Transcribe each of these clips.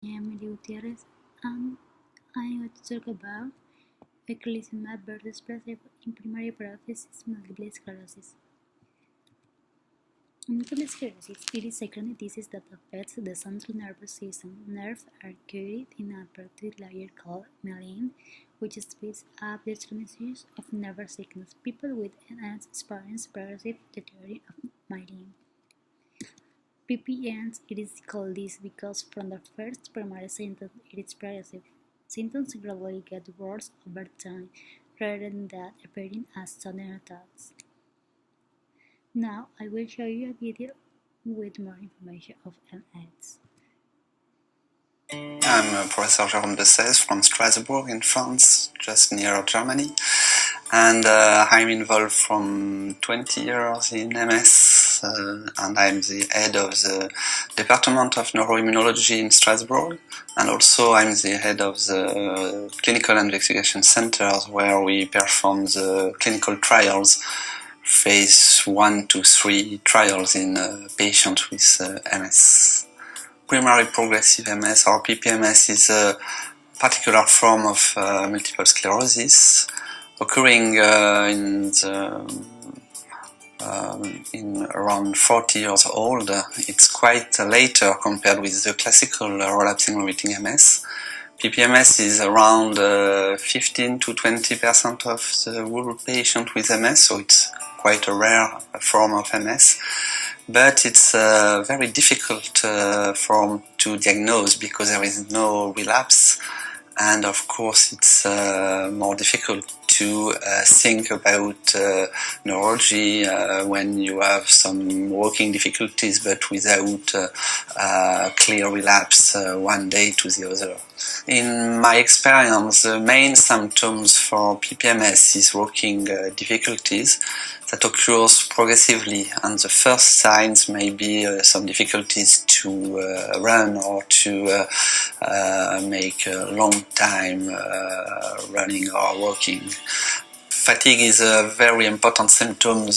am María Gutierrez, and I'm going to talk about eculizumab versus placebo in primary progressive multiple sclerosis. Multiple sclerosis, it is a chronic disease that affects the central nervous system. Nerves are coated in a protective layer called myelin, which speeds up the transmission of nerve signals. People with MS experience progressive deterioration of myelin. Ppms, it is called this because from the first primary symptom it is progressive. Symptoms gradually get worse over time, rather than that appearing as sudden attacks. Now I will show you a video with more information of MS. I'm Professor Jérôme de Sèze from Strasbourg in France, just near Germany, and I'm involved from 20 years in MS, and I'm the head of the Department of Neuroimmunology in Strasbourg, and also I'm the head of the Clinical Investigation Centers where we perform the clinical trials, phase 1 to 3 trials in patients with MS. Primary progressive MS, or PPMS, is a particular form of multiple sclerosis occurring in around 40 years old. It's quite later compared with the classical relapsing remitting MS. PPMS is around 15 to 20% of the whole patient with MS, so it's quite a rare form of MS. But it's very difficult form to diagnose because there is no relapse, and of course it's more difficult to think about neurology when you have some walking difficulties but without clear relapse one day to the other. In my experience, the main symptoms for PPMS is walking difficulties that occurs progressively, and the first signs may be some difficulties to run or to make a long time running or walking. Fatigue is a very important symptom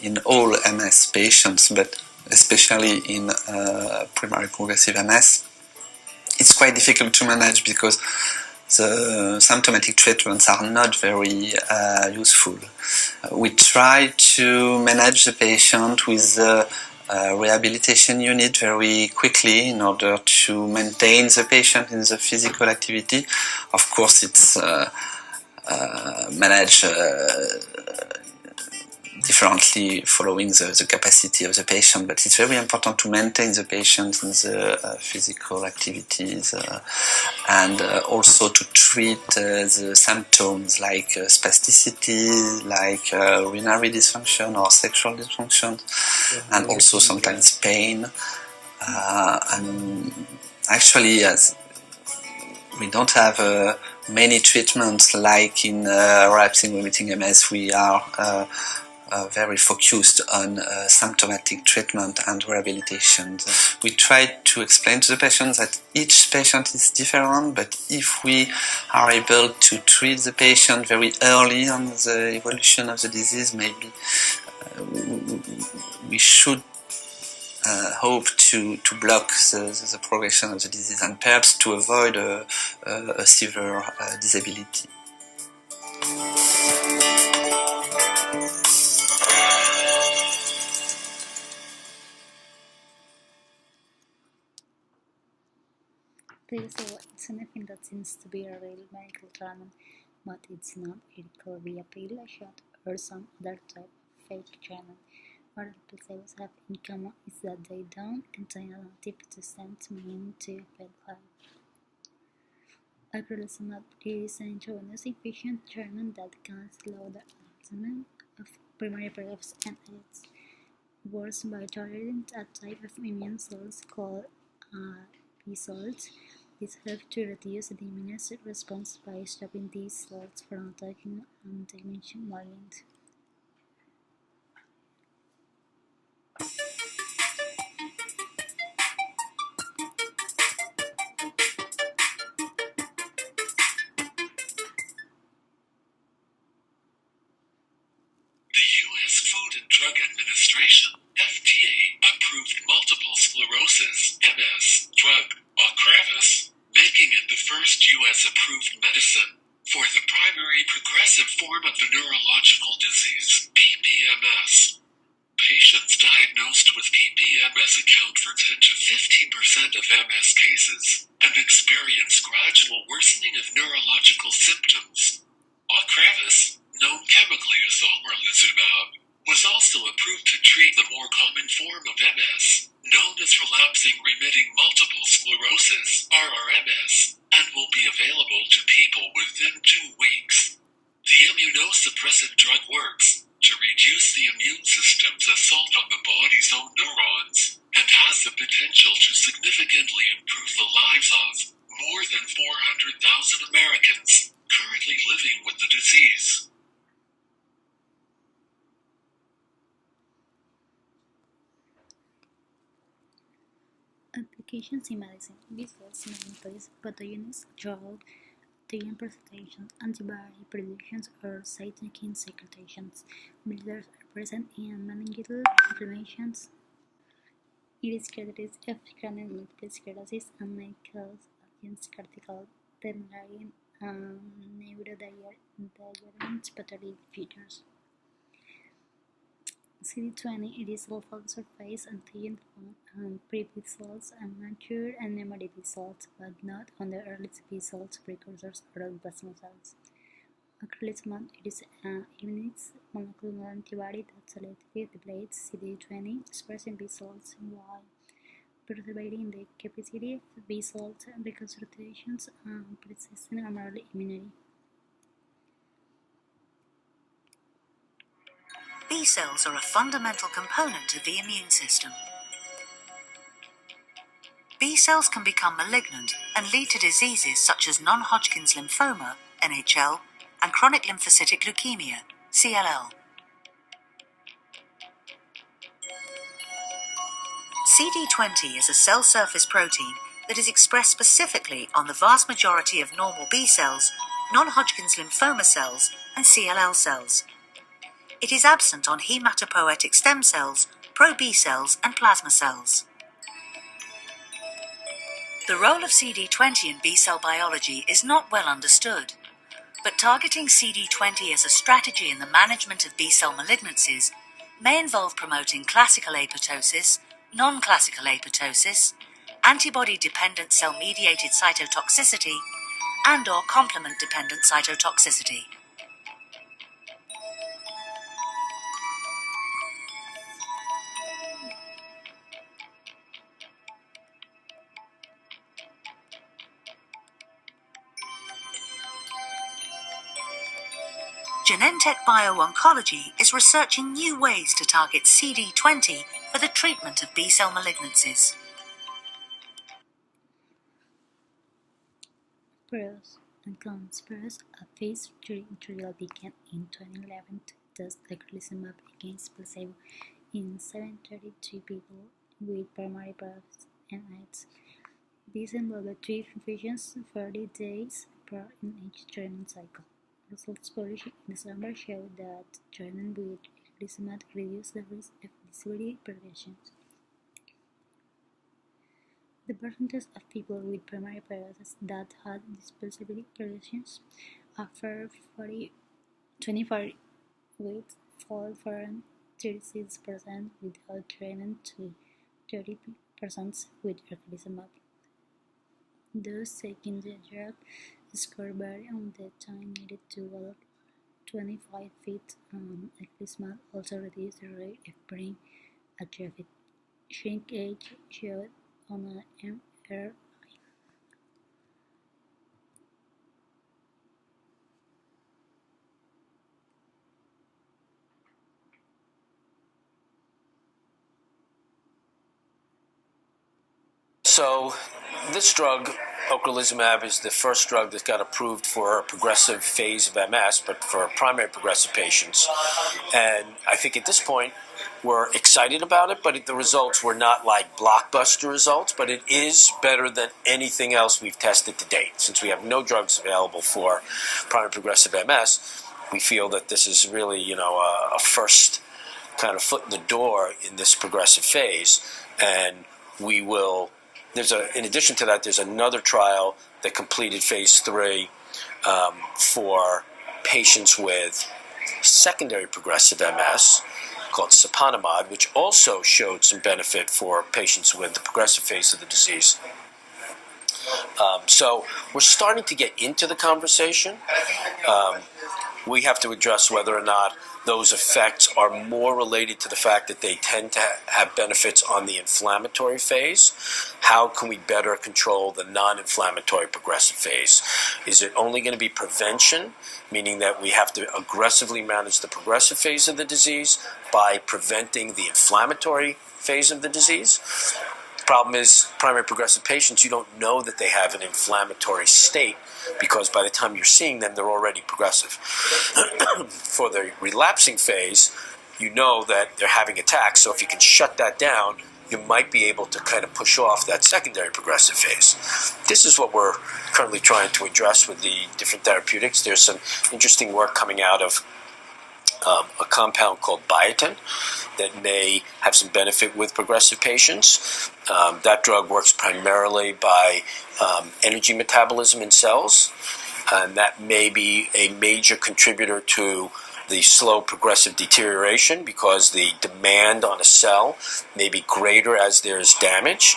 in all MS patients, but especially in primary progressive MS. It's quite difficult to manage because the symptomatic treatments are not very useful. We try to manage the patient with the rehabilitation unit very quickly in order to maintain the patient in the physical activity. Of course, it's managed differently following the capacity of the patient, but it's very important to maintain the patient in the physical activities and also to treat the symptoms like spasticity, like urinary dysfunction or sexual dysfunction, and also sometimes pain. And actually, as we don't have many treatments like in relapsing remitting MS, we are very focused on symptomatic treatment and rehabilitation. We try to explain to the patient that each patient is different, but if we are able to treat the patient very early on the evolution of the disease, maybe we should hope to block the progression of the disease and perhaps to avoid a severe disability. So it's anything that seems to be a real medical treatment, but it's not. It could be a pill, a shot, or some other type of fake treatment. What the placebos have in common is that they don't contain an active substance meaning to affect life. Eculizumab is an intravenous infusion treatment that can slow the development of primary progressive MS. It works by targeting a type of immune cells called B cells. This helps to reduce the immune response by stopping these cells from attacking and damaging myelin. The U.S. Food and Drug Administration, FDA, approved multiple sclerosis, MS, drug, Ocrevus, US-approved medicine for the primary progressive form of the neurological disease, PPMS. Patients diagnosed with PPMS account for 10 to 15% of MS cases and experience gradual worsening of neurological symptoms. Ocrevus, known chemically as omalizumab, was also approved to treat the more common form of MS, known as relapsing remitting multiple sclerosis, RRMS, and will be available to people within 2 weeks. The immunosuppressive drug works to reduce the immune system's assault on the body's own neurons, and has the potential to significantly improve the lives of more than 400,000 Americans currently living with the disease. Applications in medicine. Besides manipulates pathogens, drug, antigen presentations, antibody productions, or cytokine secretations. Builders are present in meningeal inflammations. It is characteristic of chronic multiple sclerosis and may cause against cortical, temerarian, and neurodegenerative pathologic features. CD20 it is low-focus surface antigen found on pre-B cells and mature and memory B cells, but not on the early B cells, precursors, or on plasma cells. Ocrelizumab it is an immunized monoclonal antibody that selectively depletes CD20 expressing B cells while preserving the capacity of B cells reconstructions and persistent armored immunity. B cells are a fundamental component of the immune system. B cells can become malignant and lead to diseases such as non-Hodgkin's lymphoma, NHL, and chronic lymphocytic leukemia, CLL. CD20 is a cell surface protein that is expressed specifically on the vast majority of normal B cells, non-Hodgkin's lymphoma cells, and CLL cells. It is absent on hematopoietic stem cells, pro-B cells, and plasma cells. The role of CD20 in B-cell biology is not well understood, but targeting CD20 as a strategy in the management of B-cell malignancies may involve promoting classical apoptosis, non-classical apoptosis, antibody-dependent cell-mediated cytotoxicity, and/or complement-dependent cytotoxicity. Genentech Bio-Oncology is researching new ways to target CD20 for the treatment of B-cell malignancies. Pros and cons. Pros, a phase 3 trial began in 2011 to test ocrelizumab against placebo in 732 people with primary progressive MS. This involved 3 infusions 40 days apart in each treatment cycle. Results published in December showed that treatment with ocrelizumab reduced the risk of disability progression. The percentage of people with primary progression that had disability progressions after 24 weeks fell from 36% without treatment to 30% with ocrelizumab. Those taking the drug scored better on the time needed to walk 25 feet. Ocrelizumab also reduced the rate of brain atrophy. Shrinkage showed on an MRI. So this drug, ocrelizumab, is the first drug that got approved for a progressive phase of MS, but for primary progressive patients. And I think at this point, we're excited about it, but the results were not like blockbuster results, but it is better than anything else we've tested to date. Since we have no drugs available for primary progressive MS, we feel that this is really, a first kind of foot in the door in this progressive phase, and we will in addition to that, there's another trial that completed phase 3 for patients with secondary progressive MS called siponimod, which also showed some benefit for patients with the progressive phase of the disease. So we're starting to get into the conversation. We have to address whether or not those effects are more related to the fact that they tend to have benefits on the inflammatory phase. How can we better control the non-inflammatory progressive phase? Is it only going to be prevention, meaning that we have to aggressively manage the progressive phase of the disease by preventing the inflammatory phase of the disease? The problem is, primary progressive patients, you don't know that they have an inflammatory state because by the time you're seeing them, they're already progressive. For the relapsing phase, you know that they're having attacks, so if you can shut that down, you might be able to kind of push off that secondary progressive phase. This is what we're currently trying to address with the different therapeutics. There's some interesting work coming out of a compound called biotin that may have some benefit with progressive patients. That drug works primarily by energy metabolism in cells, and that may be a major contributor to the slow progressive deterioration because the demand on a cell may be greater as there's damage,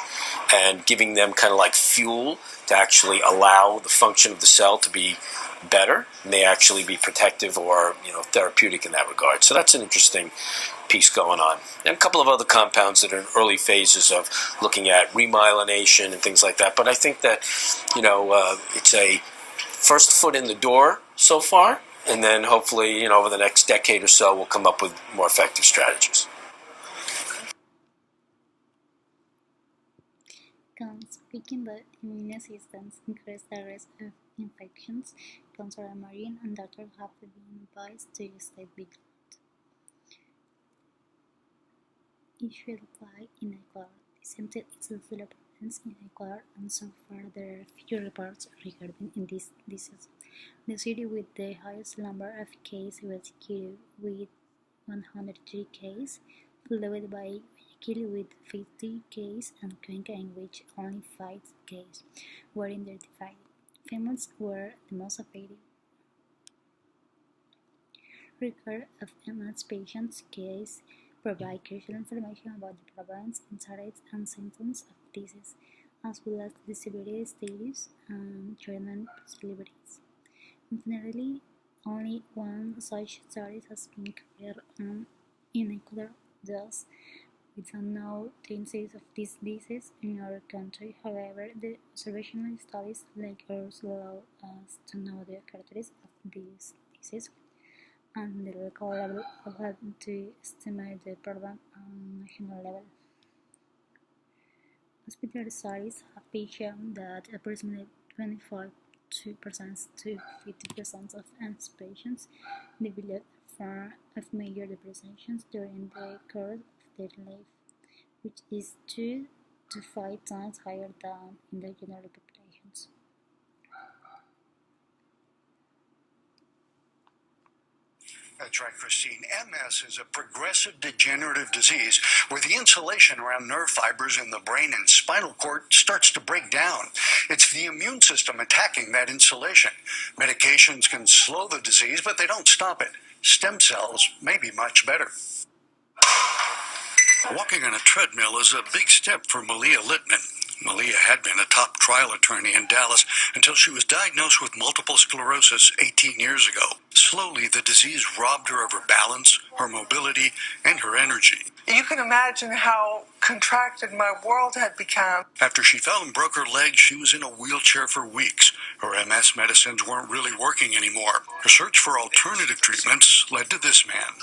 and giving them kind of like fuel to actually allow the function of the cell to be better may actually be protective or therapeutic in that regard. So that's an interesting piece going on. And a couple of other compounds that are in early phases of looking at remyelination and things like that. But I think that it's a first foot in the door so far, and then hopefully over the next decade or so we'll come up with more effective strategies. Speaking the immune system increase the risk of infections, cancer and marine, and doctors have been advised to stay vigilant. It should apply in Ecuador. Dissented exclusive prevalence in Ecuador, and so far there are few reports regarding this disease. The city with the highest number of cases was Quito with 103 cases, followed by Guayaquil with 50 cases, and Cuenca, in which only 5 cases were identified. Females were the most affected. Record of MS patients' cases provide crucial information about the prevalence, incidence, and symptoms of disease, as well as the severity status and treatment possibilities. Unfortunately, only one such study has been carried on in Ecuador, thus we don't know the incidence of this disease in our country. However, the observational studies like ours allow us to know the characteristics of this disease and the local level of to estimate the problem on national level. Hospital studies have shown that approximately 25% to 50% of MS patients develop form of major depressions during the course of their life, which is 2 to 5 times higher than in the general populations. That's right, Christine. MS is a progressive degenerative disease where the insulation around nerve fibers in the brain and spinal cord starts to break down. It's the immune system attacking that insulation. Medications can slow the disease, but they don't stop it. Stem cells may be much better. Walking on a treadmill is a big step for Malia Littman. Malia had been a top trial attorney in Dallas until she was diagnosed with multiple sclerosis 18 years ago. Slowly, the disease robbed her of her balance, her mobility, and her energy. You can imagine how contracted my world had become. After she fell and broke her leg, she was in a wheelchair for weeks. Her MS medicines weren't really working anymore. Her search for alternative treatments led to this man.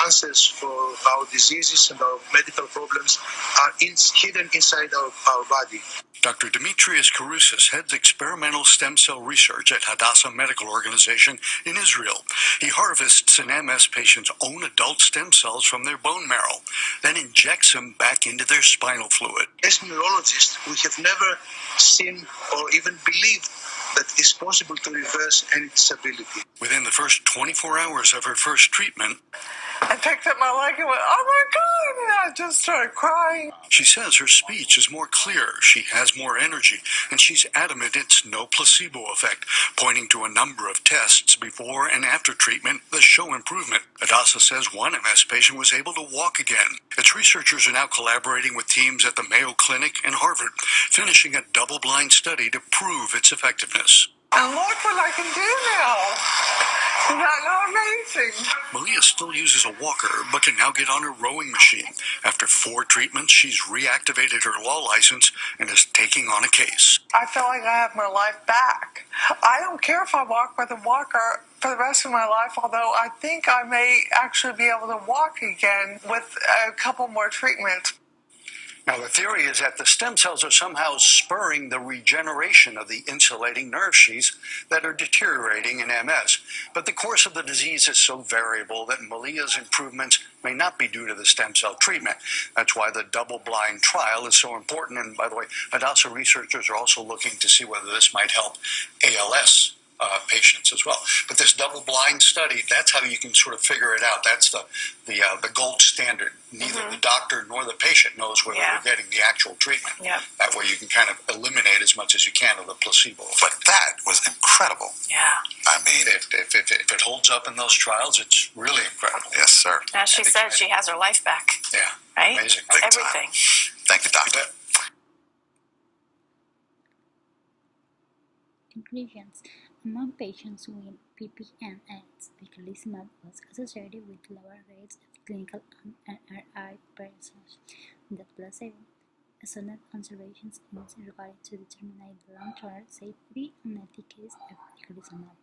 Answers for our diseases and our medical problems are hidden inside our body. Dr. Demetrius Karoussis heads experimental stem cell research at Hadassah Medical Organization in Israel. He harvests an MS patient's own adult stem cells from their bone marrow, then injects them back into their spinal fluid. As neurologists, we have never seen or even believed that it's possible to reverse any disability. Within the first 24 hours of her first treatment, I picked up my leg and went, oh my God, and I just started crying. She says her speech is more clear, she has more energy, and she's adamant it's no placebo effect, pointing to a number of tests before and after treatment that show improvement. Hadassah says one MS patient was able to walk again. Its researchers are now collaborating with teams at the Mayo Clinic and Harvard, finishing a double-blind study to prove its effectiveness. And look what I can do now. Isn't that not amazing? Malia still uses a walker, but can now get on her rowing machine. After 4 treatments, she's reactivated her law license and is taking on a case. I feel like I have my life back. I don't care if I walk with a walker for the rest of my life, although I think I may actually be able to walk again with a couple more treatments. Now, the theory is that the stem cells are somehow spurring the regeneration of the insulating nerve sheaths that are deteriorating in MS. But the course of the disease is so variable that Malia's improvements may not be due to the stem cell treatment. That's why the double-blind trial is so important. And by the way, Hadassah researchers are also looking to see whether this might help ALS patients as well. But this double-blind study, that's how you can sort of figure it out. That's the gold standard. Neither the doctor nor the patient knows whether they're getting the actual treatment. Yeah. That way you can kind of eliminate as much as you can of the placebo. But that was incredible. Yeah. I mean, if it holds up in those trials, it's really incredible. Yes, sir. As she said, she has her life back. Yeah. Right? Amazing. Big time. Everything. Thank you, doctor. Conclusions. Among patients with PPMS, vicalizumab was associated with lower rates of clinical MRI versus the placebo. Some observations is required to determine the long-term safety and efficacy of vicalizumab.